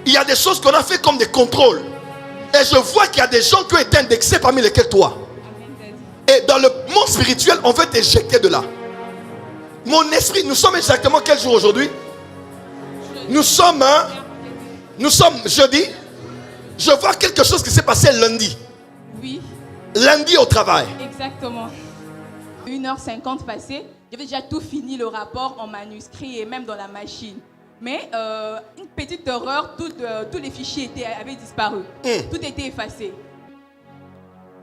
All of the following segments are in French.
il y a des choses qu'on a fait comme des contrôles. Et je vois qu'il y a des gens qui ont été indexés parmi lesquels toi. Et dans le monde spirituel, on veut t'éjecter de là. Mon esprit, nous sommes exactement quel jour aujourd'hui? Nous sommes jeudi. Je vois quelque chose qui s'est passé lundi. Oui. Lundi au travail. Exactement. 1h50 passée, j'avais déjà tout fini, le rapport en manuscrit et même dans la machine. Mais une petite erreur, tous les fichiers avaient disparu. Tout était effacé.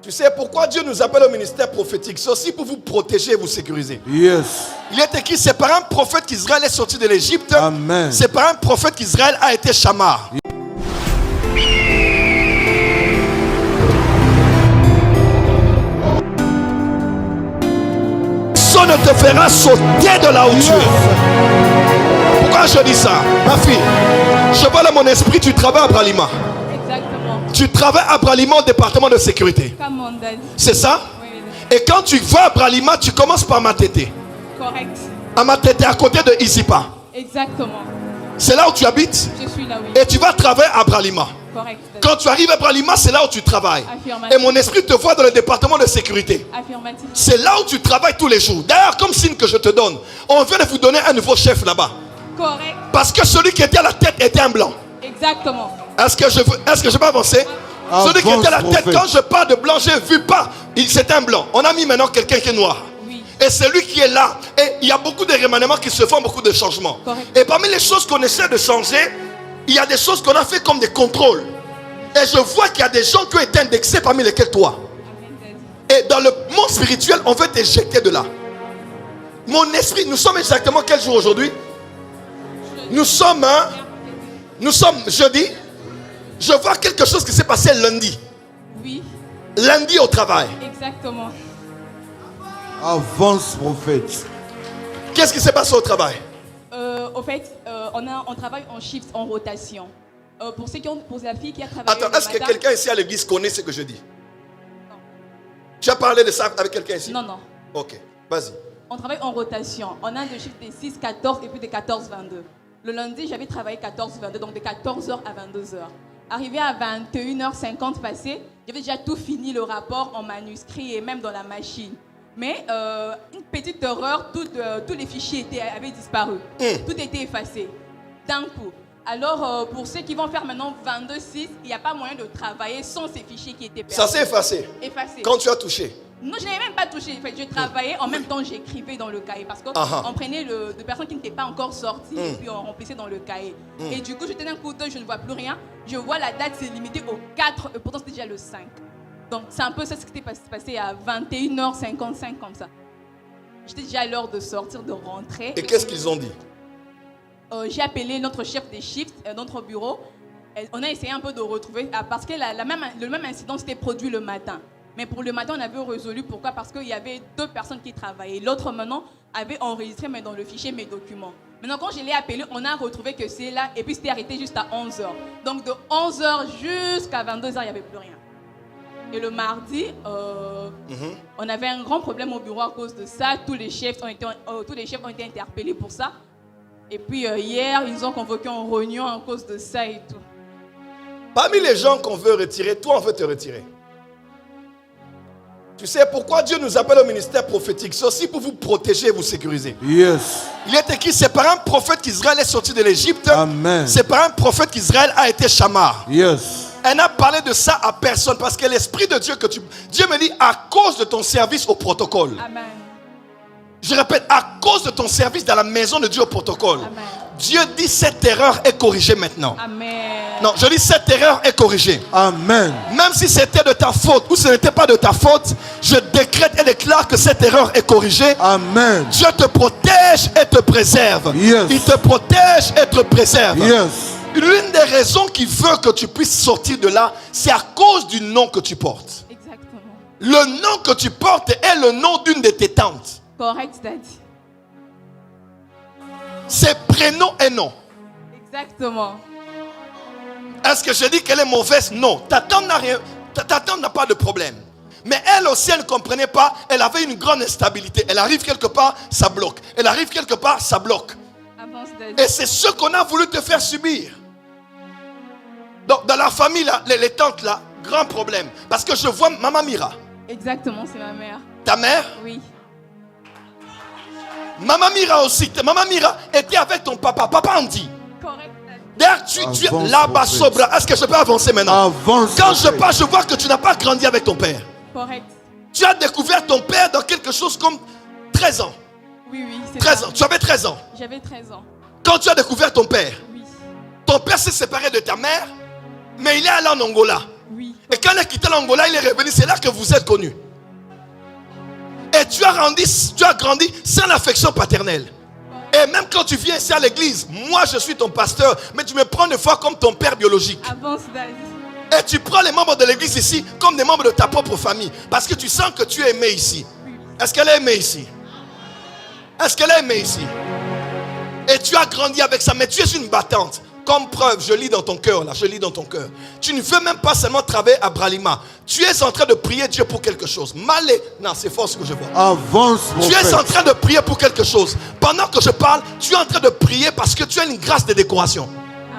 Tu sais pourquoi Dieu nous appelle au ministère prophétique? C'est aussi pour vous protéger et vous sécuriser. Yes. Il est écrit, c'est par un prophète qu'Israël est sorti de l'Égypte. Amen. C'est par un prophète qu'Israël a été chamar. Ça ne te fera sauter de là où tu es. Pourquoi je dis ça? Ma fille, je vois dans mon esprit, tu travailles à Bralima. Exactement. Tu travailles à Bralima au département de sécurité. Comme on a dit. C'est ça? Oui. Et quand tu vas à Bralima, tu commences par Matete. Correct. À Matete, à côté de Isipa. Exactement. C'est là où tu habites. Je suis là, oui. Et tu vas travailler à Bralima. Correct. Quand tu arrives à Bralima, c'est là où tu travailles. Affirmatif. Et mon esprit te voit dans le département de sécurité. Affirmatif. C'est là où tu travailles tous les jours. D'ailleurs, comme signe que je te donne, on vient de vous donner un nouveau chef là-bas. Correct. Parce que celui qui était à la tête était un blanc. Exactement. Est-ce que je peux avancer? Celui qui était à la tête, prophète. quand je parle de blanc, j'ai vu pas. C'est un blanc. On a mis maintenant quelqu'un qui est noir. Oui. Et c'est lui qui est là. Et il y a beaucoup de remaniements qui se font, beaucoup de changements. Correct. Et parmi les choses qu'on essaie de changer, il y a des choses qu'on a fait comme des contrôles. Et je vois qu'il y a des gens qui ont été indexés parmi lesquels toi. Et dans le monde spirituel, on veut t'éjecter de là. Mon esprit, nous sommes exactement quel jour aujourd'hui? Nous sommes jeudi. Je vois quelque chose qui s'est passé lundi. Oui. Lundi au travail. Exactement. Avance, prophète. Qu'est-ce qui s'est passé au travail? Au fait, on travaille en shift, en rotation. Pour la fille qui a travaillé. Attends, est-ce que quelqu'un ici à l'église connaît ce que je dis? Non. Tu as parlé de ça avec quelqu'un ici? Non. Ok, vas-y. On travaille en rotation. On a un shift de 6-14 et puis de 14-22. Le lundi, j'avais travaillé 14-22, donc de 14h à 22h. Arrivé à 21h50 passé, j'avais déjà tout fini, le rapport en manuscrit et même dans la machine. Mais une petite erreur, tous les fichiers avaient disparu. Tout était effacé d'un coup. Alors, pour ceux qui vont faire maintenant 22-6, il n'y a pas moyen de travailler sans ces fichiers qui étaient perdus. Ça s'est effacé. Effacé. Quand tu as touché. Non, je n'avais même pas touché. En fait, je travaillais, en même temps j'écrivais dans le cahier. Parce qu'on prenait de personnes qui n'étaient pas encore sorties et puis on remplissait dans le cahier. Et du coup, je tenais un coup d'œil, je ne vois plus rien. Je vois la date, c'est limité au 4, pourtant c'était déjà le 5. Donc c'est un peu ça ce qui s'était passé à 21h55 comme ça. J'étais déjà à l'heure de sortir, de rentrer. Et qu'est-ce qu'ils ont dit? J'ai appelé notre chef des shifts, notre bureau. On a essayé un peu de retrouver, parce que le même incident s'était produit le matin. Mais pour le matin, on avait résolu. Pourquoi? Parce qu'il y avait 2 personnes qui travaillaient. L'autre, maintenant, avait enregistré mais dans le fichier mes documents. Maintenant, quand je l'ai appelé, on a retrouvé que c'est là. Et puis, c'était arrêté juste à 11h. Donc, de 11h jusqu'à 22h, il n'y avait plus rien. Et le mardi, on avait un grand problème au bureau à cause de ça. Tous les chefs ont été interpellés pour ça. Et puis, hier, ils nous ont convoqués en réunion à cause de ça et tout. Parmi les gens qu'on veut retirer, toi, on veut te retirer. Tu sais pourquoi Dieu nous appelle au ministère prophétique? C'est aussi pour vous protéger et vous sécuriser. Yes. Il est écrit, c'est par un prophète qu'Israël est sorti de l'Égypte. Amen. C'est par un prophète qu'Israël a été chamar. Yes. Elle n'a parlé de ça à personne parce que l'esprit de Dieu Dieu me dit à cause de ton service au protocole. Amen. Je répète, à cause de ton service dans la maison de Dieu au protocole. Amen. Dieu dit cette erreur est corrigée maintenant. Amen. Non, je dis cette erreur est corrigée. Amen. Même si c'était de ta faute ou ce n'était pas de ta faute, je décrète et déclare que cette erreur est corrigée. Amen. Dieu te protège et te préserve. Yes. Il te protège et te préserve. Yes. L'une des raisons qui veut que tu puisses sortir de là, c'est à cause du nom que tu portes. Exactement. Le nom que tu portes est le nom d'une de tes tantes. Correct, Daddy. C'est prénom et nom. Exactement. Est-ce que je dis qu'elle est mauvaise? Non. Ta tante n'a rien. Ta tante n'a pas de problème. Mais elle aussi, elle ne comprenait pas. Elle avait une grande instabilité. Elle arrive quelque part, ça bloque. Elle arrive quelque part, ça bloque. Avance, Daddy. Et c'est ce qu'on a voulu te faire subir. ta famille là, les tantes là, grand problème. Parce que je vois Maman Mira. Exactement, c'est ma mère. Ta mère? Oui. Maman Mira aussi. Maman Mira était avec ton papa. Papa Andy. Correct. D'ailleurs, tu es là-bas sobre. Est-ce que je peux avancer maintenant? Avance. Quand je parle, je vois que tu n'as pas grandi avec ton père. Correct. Tu as découvert ton père dans quelque chose comme 13 ans. Oui, c'est 13 ça. ans. Tu avais 13 ans. J'avais 13 ans. Quand tu as découvert ton père, Oui. ton père s'est séparé de ta mère, mais il est allé en Angola. Oui. Et quand il a quitté l'Angola, il est revenu. C'est là que vous êtes connus. Et tu as grandi sans l'affection paternelle. Et même quand tu viens ici à l'église, moi je suis ton pasteur, mais tu me prends une fois comme ton père biologique. Avance, Daddy. Et tu prends les membres de l'église ici comme des membres de ta propre famille. Parce que tu sens que tu es aimé ici. Est-ce qu'elle est aimée ici? Est-ce qu'elle est aimée ici? Et tu as grandi avec ça, mais tu es une battante. Comme preuve, je lis dans ton cœur, là, je lis dans ton cœur. Tu ne veux même pas seulement travailler à Bralima. Tu es en train de prier Dieu pour quelque chose. Malé, non, c'est fort ce que je vois. Avance, mon Tu es frère. en train de prier pour quelque chose. Pendant que je parle, tu es en train de prier parce que tu as une grâce de décoration.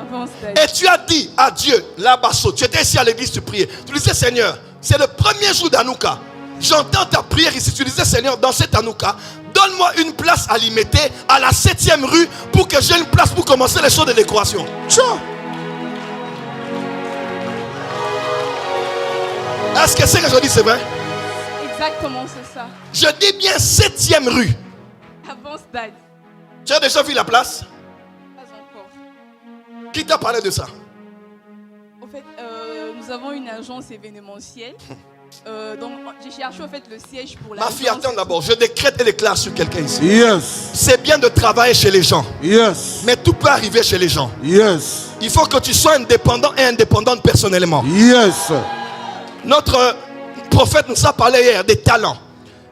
Avance, Daddy. Et tu as dit à Dieu, là-bas, tu étais ici à l'église, tu priais. Tu disais, Seigneur, c'est le premier jour d'Anouka. J'entends ta prière ici. Tu disais, Seigneur, dans cette Anouka, donne-moi une place à limiter à la 7e rue pour que j'ai une place pour commencer les choses de décoration. Tiens. Est-ce que c'est que je dis, c'est vrai? Exactement, c'est ça. Je dis bien 7e rue. Avance, Daddy. Tu as déjà vu la place? Pas encore. Qui t'a parlé de ça? Au fait, nous avons une agence événementielle. Donc, j'ai cherché au fait le siège pour la. Ma fille, attends d'abord. Je décrète et déclare sur quelqu'un ici. Yes. C'est bien de travailler chez les gens. Yes. Mais tout peut arriver chez les gens. Yes. Il faut que tu sois indépendant et indépendante personnellement. Yes. Notre prophète nous a parlé hier des talents.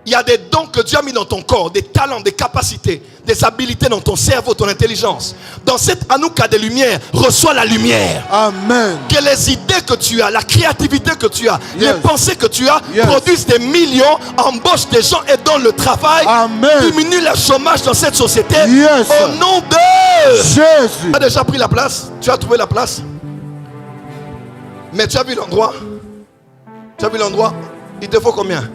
Il y a des dons que Dieu a mis dans ton corps, des talents, des capacités, des habiletés dans ton cerveau, ton intelligence. Dans cette Anouka des lumières, reçois la lumière. Amen. Que les idées que tu as, la créativité que tu as, Yes. les pensées que tu as Yes. produisent des millions, embauchent des gens et donnent le travail. Amen. Diminue le chômage dans cette société. Yes. Au nom de... Jésus. Tu as déjà pris la place? Tu as trouvé la place? Mais tu as vu l'endroit? Tu as vu l'endroit? Il te faut combien?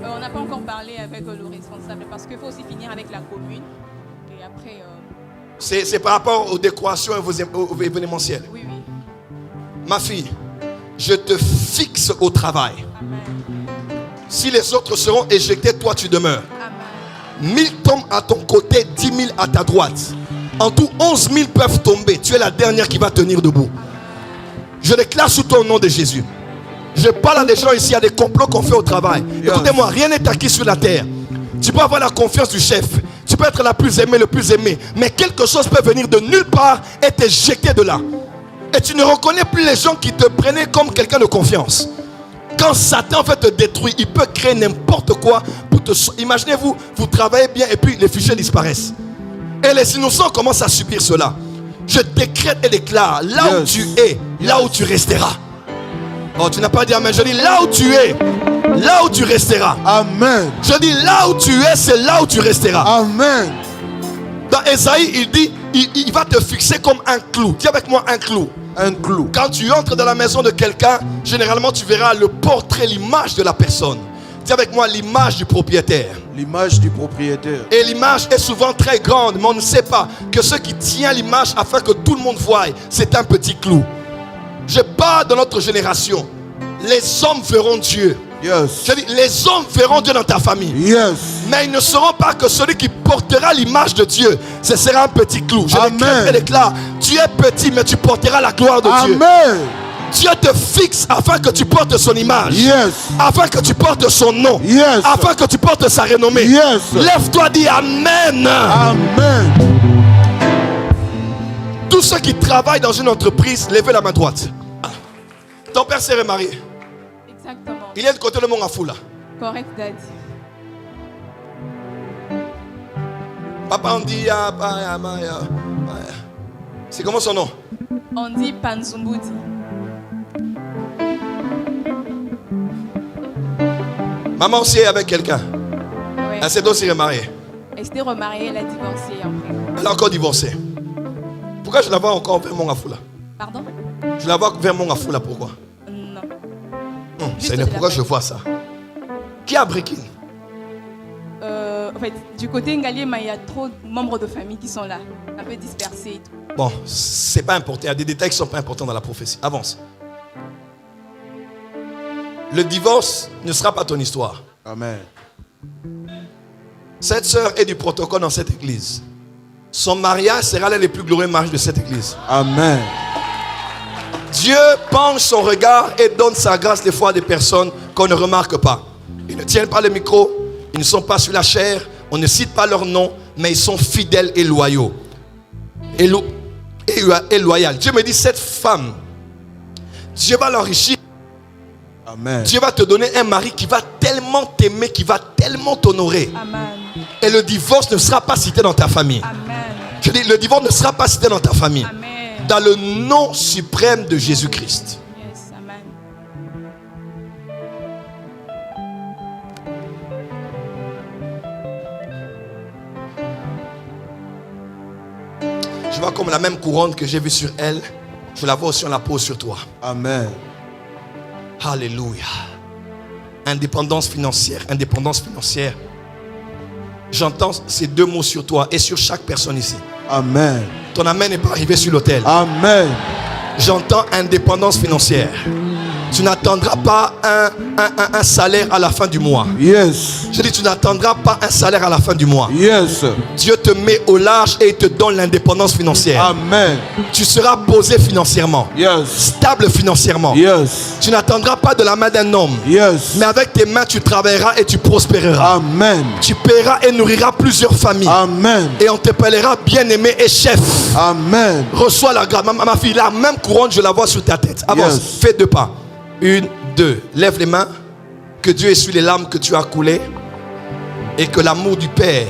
On n'a pas encore parlé avec le responsable parce qu'il faut aussi finir avec la commune. Et après. C'est par rapport aux décorations et aux événementiels. Oui. Ma fille, je te fixe au travail. Amen. Si les autres seront éjectés, toi tu demeures. Amen. 1000 tombent à ton côté, 10 000 à ta droite. En tout, 11 000 peuvent tomber. Tu es la dernière qui va tenir debout. Je déclare sous ton nom de Jésus. Je parle à des gens ici, à des complots qu'on fait au travail. Yes. Écoutez-moi, rien n'est acquis sur la terre. Tu peux avoir la confiance du chef. Tu peux être la plus aimée, le plus aimé. Mais quelque chose peut venir de nulle part et t'éjecter de là. Et tu ne reconnais plus les gens qui te prenaient comme quelqu'un de confiance. Quand Satan veut te détruire, il peut créer n'importe quoi pour te... Imaginez-vous, vous travaillez bien et puis les fichiers disparaissent. Et les innocents commencent à subir cela. Je décrète et déclare, là où tu es, là où tu resteras. Oh, tu n'as pas dit amen. Je dis là où tu es, là où tu resteras. Amen. Je dis là où tu es, c'est là où tu resteras. Amen. Dans Esaïe, il dit, il va te fixer comme un clou. Dis avec moi un clou. Un clou. Quand tu entres dans la maison de quelqu'un, généralement tu verras le portrait, l'image de la personne. Dis avec moi l'image du propriétaire. L'image du propriétaire. Et l'image est souvent très grande, mais on ne sait pas que ce qui tient l'image afin que tout le monde voie, c'est un petit clou. Je parle de notre génération. Les hommes verront Dieu. Yes. Je dis, les hommes verront Dieu dans ta famille. Yes. Mais ils ne sauront pas que celui qui portera l'image de Dieu, ce sera un petit clou. Je Amen. décrète et déclare, tu es petit, mais tu porteras la gloire de Dieu. Amen. Dieu te fixe afin que tu portes son image. Yes. Afin que tu portes son nom. Yes. Afin que tu portes sa renommée. Yes. Lève-toi, dis Amen. Amen. Tous ceux qui travaillent dans une entreprise, levez la main droite. Ton père s'est remarié. Exactement. Il est de côté de mon afou là. Correct, Daddy. Papa on dit c'est comment son nom? On dit Panzumbuti. Maman aussi est avec quelqu'un. Ouais. Elle s'est aussi remariée. Elle s'était remariée, elle a divorcé après. Elle a encore divorcé. Pourquoi je la vois encore vers mon afou là? Pardon? Je la vois vers mon afou là, pourquoi? Non. Seigneur, pourquoi je vois ça? Qui a Brekin? En fait, du côté Ngaliema, il y a trop de membres de famille qui sont là, un peu dispersés et tout. Bon, c'est pas important. Il y a des détails qui sont pas importants dans la prophétie. Avance. Le divorce ne sera pas ton histoire. Amen. Cette sœur est du protocole dans cette église. Son mariage sera l'un des plus glorieux mariages de cette église. Amen. Dieu penche son regard et donne sa grâce des fois à des personnes qu'on ne remarque pas. Ils ne tiennent pas le micro, ils ne sont pas sur la chair, on ne cite pas leur nom, mais ils sont fidèles et loyaux. Et loyaux. Dieu me dit, cette femme, Dieu va l'enrichir. Amen. Dieu va te donner un mari qui va tellement t'aimer, qui va tellement t'honorer. Amen. Et le divorce ne sera pas cité dans ta famille. Amen. Je dis, le divorce ne sera pas cité dans ta famille. Amen. Dans le nom suprême de Jésus-Christ. Yes, amen. Je vois comme la même couronne que j'ai vue sur elle, je la vois aussi, on la pose sur toi. Amen. Alléluia. Indépendance financière, indépendance financière. J'entends ces deux mots sur toi et sur chaque personne ici. Amen. Ton amen n'est pas arrivé sur l'autel. Amen. J'entends indépendance financière. Tu n'attendras pas un salaire à la fin du mois. Yes. Je dis, tu n'attendras pas un salaire à la fin du mois. Yes. Dieu te met au large et il te donne l'indépendance financière. Amen. Tu seras posé financièrement. Yes. Stable financièrement. Yes. Tu n'attendras pas de la main d'un homme. Yes. Mais avec tes mains, tu travailleras et tu prospéreras. Amen. Tu paieras et nourriras plusieurs familles. Amen. Et on t'appellera bien-aimé et chef. Amen. Reçois la grâce. Ma fille, la même couronne, je la vois sur ta tête. Avance. Yes. Fais 2 pas. 1, 2. Lève les mains. Que Dieu essuie les larmes que tu as coulées. Et que l'amour du Père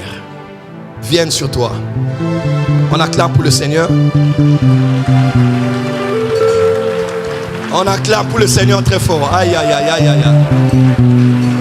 vienne sur toi. On acclame pour le Seigneur. On acclame pour le Seigneur très fort. Aïe, aïe, aïe, aïe, aïe.